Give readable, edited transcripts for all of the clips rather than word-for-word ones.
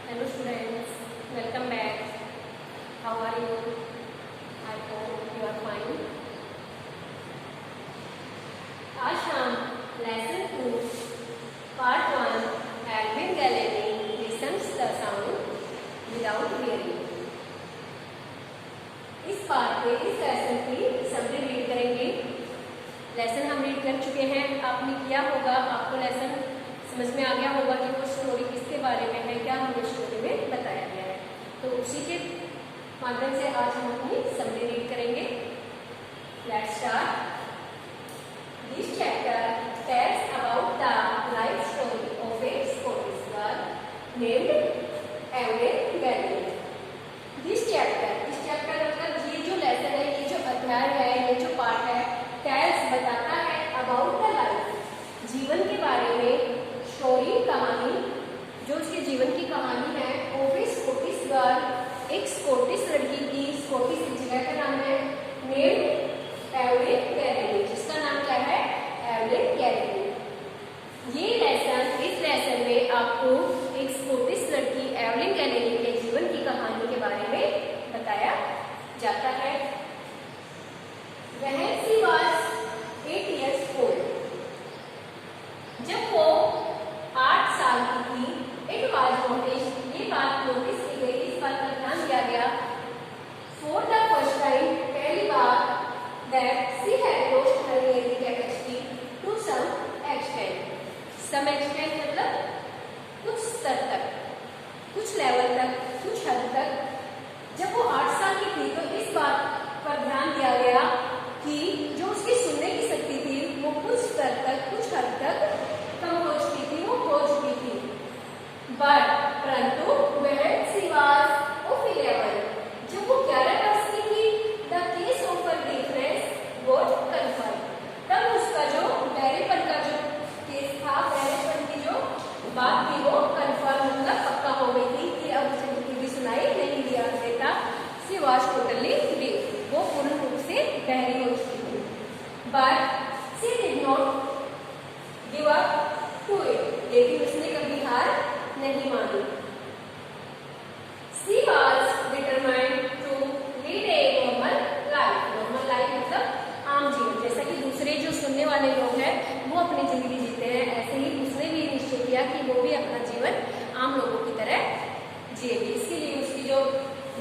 Hello students, welcome back. How are you? I hope you are fine. आज हम lesson 2 part 1 Evelyn Glennie listens the sound without hearing. इस part पे इस lesson की summary read करेंगे। Lesson हम read कर चुके हैं, आपने किया होगा, आपको लेसन समझ में आ गया होगा कि वो स्टोरी किसके बारे में है, क्या हमें स्टोरी में बताया गया है। तो उसी के माध्यम से आज हम अपनी समरी रीड करेंगे। Let's start. This chapter tells about the life story of a Scottish girl named Evelyn Glennie. This chapter मतलब ये जो लेसन है, ये जो अध्याय है, ये जो पाठ है, टेल्स बताता है अबाउट द लाइफ, जीवन के बारे में, स्टोरी कहानी, जो उसके जीवन की कहानी है, ऑफ ए स्कॉटिश गर्ल, एक स्कॉटिश लड़की की, स्कॉटिश जगह का नाम है नेम्ड एवलिन गैलेनी, जिसका नाम क्या है, एवलिन गैलेनी। ये लेसन, इस लेसन में आपको एक स्कॉटिश लड़की एवलिन गैलेनी के जीवन की कहानी के बारे में बताया जाता है। When she was 8 years old, जब वो 8 साल की थी, it was noticed, ये बात नोटिस की गई, इस बात पर ध्यान दिया गया, for the first time, पहली बार, that she had lost her hearing capacity to some extent. Some extent मतलब कुछ स्तर तक, कुछ लेवल तक, कुछ हद तक। जब वो 8 साल की थी तो इस बात पर ध्यान दिया गया कि जो उसकी सुनने की शक्ति थी वो कुछ स्तर तक, कुछ हद तक कम हो चुकी थी, वो खो चुकी थी। बट परंतु when she was of 11, जब वो 11 वर्ष की थी, the case of her deafness was confirmed, तब उसका जो बहरेपन का जो केस था, बहरेपन की जो बात थी, वो confirm मतलब पक्का हो गई थी कि अब उसे बिल्कुल भी सुनाई नहीं दिया देता। she was totally deaf, वो पूर्ण रूप से बहरी हो चुकी थी। But she did not give up to it, लेकिन उसने कभी हार नहीं मानी। She was determined to lead a normal life, normal life मतलब आम जीवन, जैसा कि दूसरे जो सुनने वाले लोग हैं वो अपनी जिंदगी जीते हैं, ऐसे ही उसने भी निश्चय किया कि वो भी अपना जीवन आम लोगों की तरह जिएगी। इसके लिए उसकी जो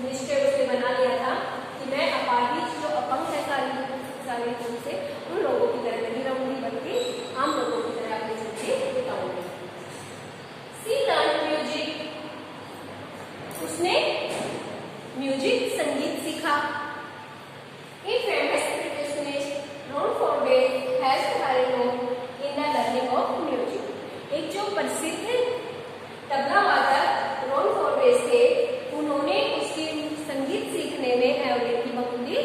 निश्चय उसने बना लिया था कि मैं अपाहिज, जो अपंग है सारी रूप से, उन लोगों की तरह नहीं रहूंगी, बल्कि आम लोगों की तरह अपनी जिंदगी बिताऊंगी। She learned music, उसने म्यूजिक, संगीत सीखा। A famous percussionist known for their helped her along in the learning of music, एक जो प्रसिद्ध तबला वादक रॉन फॉरवेस थे, उन्होंने उसकी संगीत सीखने में एवलिन की बहुत ही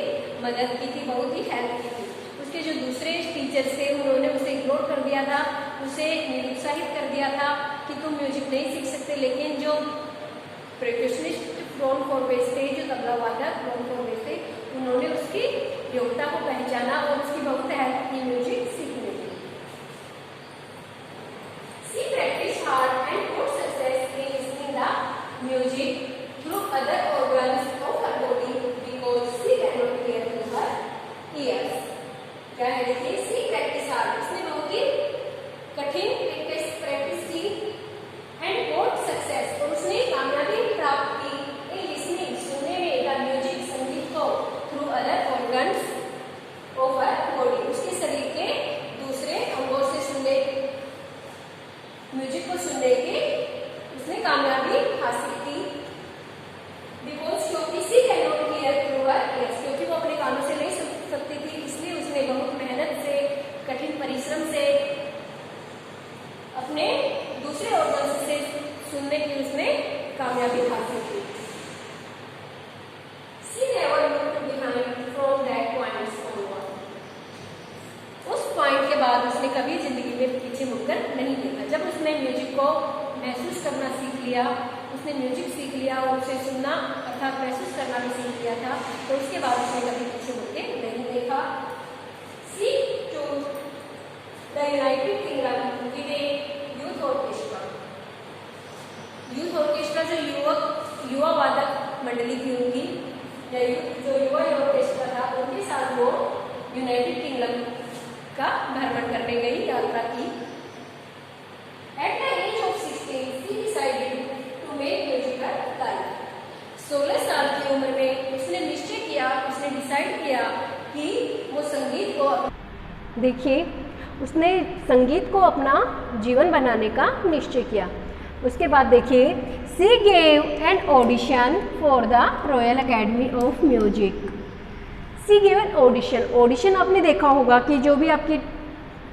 मदद की थी, बहुत ही हेल्प की थी। उसके जो दूसरे टीचर्स थे उन्होंने उसे इग्नोर कर दिया था, उसे निरुत्साहित कर दिया था कि तुम म्यूजिक नहीं सीख सकते, लेकिन जो परक्यूशनिस्ट रॉन फॉरवेस थे, जो तबला वादक रॉन फॉरवेस थे, उन्होंने उसकी योग्यता को पहचाना और उसकी बहुत हेल्प की म्यूजिक सीखने की। She practiced hard and got success in listening the music through other organs of her body because she cannot hear through her ears. क्या है देखिए, she practiced hard, उसने बहुत ही कठिन प्रैक्टिस की, and got success, और उसने कामयाबी प्राप्त की in listening, सुनने में, the music, संगीत को, through other organs of her body, उसके शरीर के दूसरे अंगों से सुनने, म्यूजिक को सुनने की उसने कामयाबी हासिल की। बिकॉज क्योंकि she can not hear through her ears, क्योंकि वो अपने कानों से नहीं सुन सकती थी, इसलिए उसने बहुत मेहनत से, कठिन परिश्रम से, अपने दूसरे ऑर्गन से सुनने की उसने कामयाबी हासिल की। She never looked behind from that point onward, उस पॉइंट के बाद उसने कभी जिंदगी में पीछे मुड़कर नहीं देखा। जब उसने म्यूजिक को महसूस करना सीख लिया, उसने म्यूजिक सीख लिया और उसे सुनना अर्थात महसूस करना भी सीख लिया था, तो उसके बाद उसने कभी पीछे मुड़के नहीं देखा। She chose the United Kingdom with a youth orchestra, youth orchestra जो युवा वादक मंडली थी उनकी, या जो युवा ऑर्केस्ट्रा था उनके साथ वो यूनाइटेड किंगडम का भ्रमण करने गई, यात्रा की। At the age of 16, she decided to make musical life. 16 साल की उम्र में उसने निश्चय किया, उसने डिसाइड किया कि वो संगीत को, देखिए उसने संगीत को अपना जीवन बनाने का निश्चय किया। उसके बाद देखिए she gave an audition for the Royal Academy of Music. she gave an audition. Audition आपने देखा होगा कि जो भी आपकी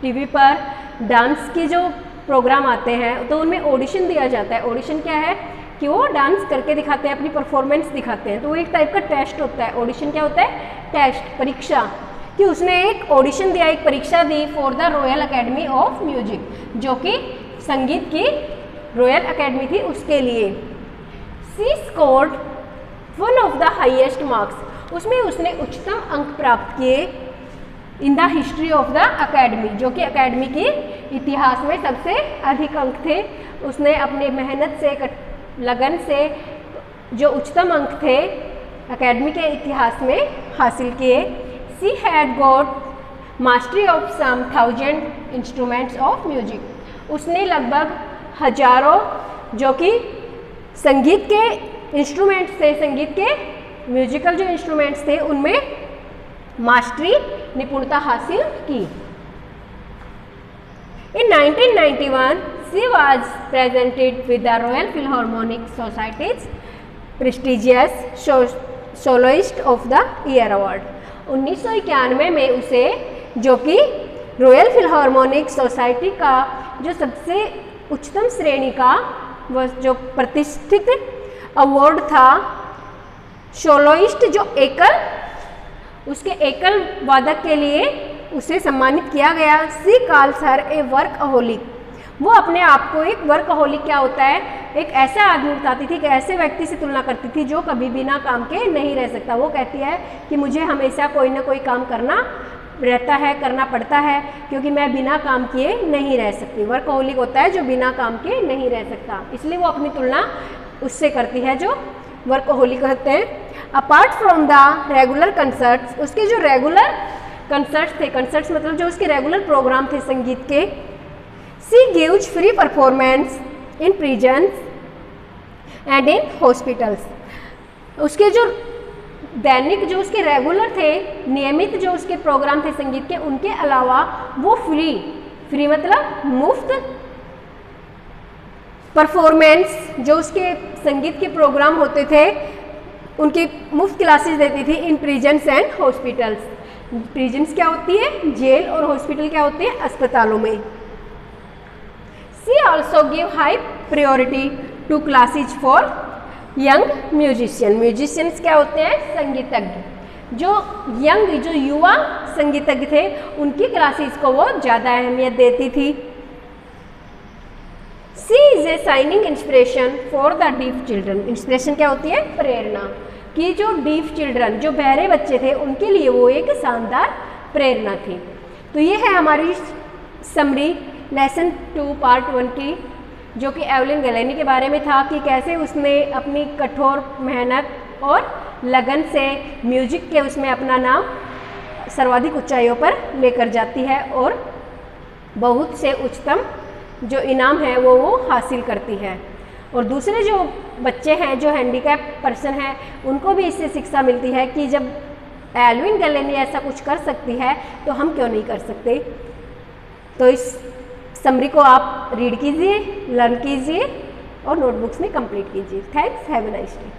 टीवी पर डांस के जो प्रोग्राम आते हैं तो उनमें ऑडिशन दिया जाता है। ऑडिशन क्या है कि वो डांस करके दिखाते हैं, अपनी परफॉर्मेंस दिखाते हैं, तो वो एक टाइप का टेस्ट होता है। ऑडिशन क्या होता है? टेस्ट, परीक्षा। कि उसने एक ऑडिशन दिया, एक परीक्षा दी for the Royal Academy of Music, जो कि संगीत की रॉयल अकेडमी थी, उसके लिए। She scored one of the highest marks, उसमें उसने उच्चतम अंक प्राप्त किए in the history of the academy, जो कि अकेडमी के इतिहास में सबसे अधिक अंक थे। उसने अपने मेहनत से, लगन से जो उच्चतम अंक थे अकेडमी के इतिहास में हासिल किए। She had got mastery of some 1000 instruments of music, उसने लगभग हजारों जो कि संगीत के इंस्ट्रूमेंट्स थे, संगीत के म्यूजिकल जो इंस्ट्रूमेंट्स थे उनमें मास्टरी, निपुणता हासिल की। In 1991, she was presented with the Royal Philharmonic Society's prestigious Soloist of the Year Award. 1991 में उसे, जो कि रॉयल फिलहार्मोनिक सोसाइटी का जो सबसे उच्चतम श्रेणी का वह जो प्रतिष्ठित अवार्ड था, सोलोइस्ट जो एकल, उसके एकल वादक के लिए उसे सम्मानित किया गया। सी कॉल्स हर ए वर्कहोलिक, वो अपने आप को एक वर्कहोलिक क्या होता है, एक ऐसा आदमी बताती थी कि ऐसे व्यक्ति से तुलना करती थी जो कभी बिना काम के नहीं रह सकता। वो कहती है कि मुझे हमेशा कोई ना कोई काम करना रहता है, करना पड़ता है, क्योंकि मैं बिना काम किए नहीं रह सकती। वर्कहोलिक होता है जो बिना काम के नहीं रह सकता, इसलिए वो अपनी तुलना उससे करती है जो वर्कहोलिक होते हैं। Apart from the regular concerts, उसके जो रेगुलर कंसर्ट्स थे, कंसर्ट्स मतलब जो उसके रेगुलर प्रोग्राम थे संगीत के, she gives free performance in prisons and in hospitals. उसके जो दैनिक जो उसके रेगुलर थे, नियमित जो उसके प्रोग्राम थे संगीत के, उनके अलावा वो फ्री मतलब मुफ्त परफॉर्मेंस, जो उसके संगीत के प्रोग्राम होते थे उनकी मुफ्त क्लासेस देती थी इन प्रिजन्स एंड हॉस्पिटल्स। प्रिजन्स क्या होती है? जेल, और हॉस्पिटल क्या होती है? अस्पतालों में। She also give high priority to classes for young musician. Musicians क्या होते हैं? संगीतज्ञ। जो यंग, जो युवा संगीतज्ञ थे, उनकी क्लासेस को वो ज़्यादा अहमियत देती थी। She is a shining inspiration for the deaf children. Inspiration क्या होती है? प्रेरणा। कि जो डीफ चिल्ड्रन, जो बहरे बच्चे थे, उनके लिए वो एक शानदार प्रेरणा थी। तो ये है हमारी समरी लेसन 2 पार्ट 1 की, जो कि एवलिन गैलेनी के बारे में था कि कैसे उसने अपनी कठोर मेहनत और लगन से म्यूजिक के उसमें अपना नाम सर्वाधिक ऊंचाइयों पर लेकर जाती है और बहुत से उच्चतम जो इनाम है वो हासिल करती है। और दूसरे जो बच्चे हैं, जो हैंडीकैप पर्सन हैं, उनको भी इससे शिक्षा मिलती है कि जब एल्विन गैलेनी ऐसा कुछ कर सकती है तो हम क्यों नहीं कर सकते। तो इस समरी को आप रीड कीजिए, लर्न कीजिए और नोटबुक्स में कंप्लीट कीजिए। Thanks, have a nice day.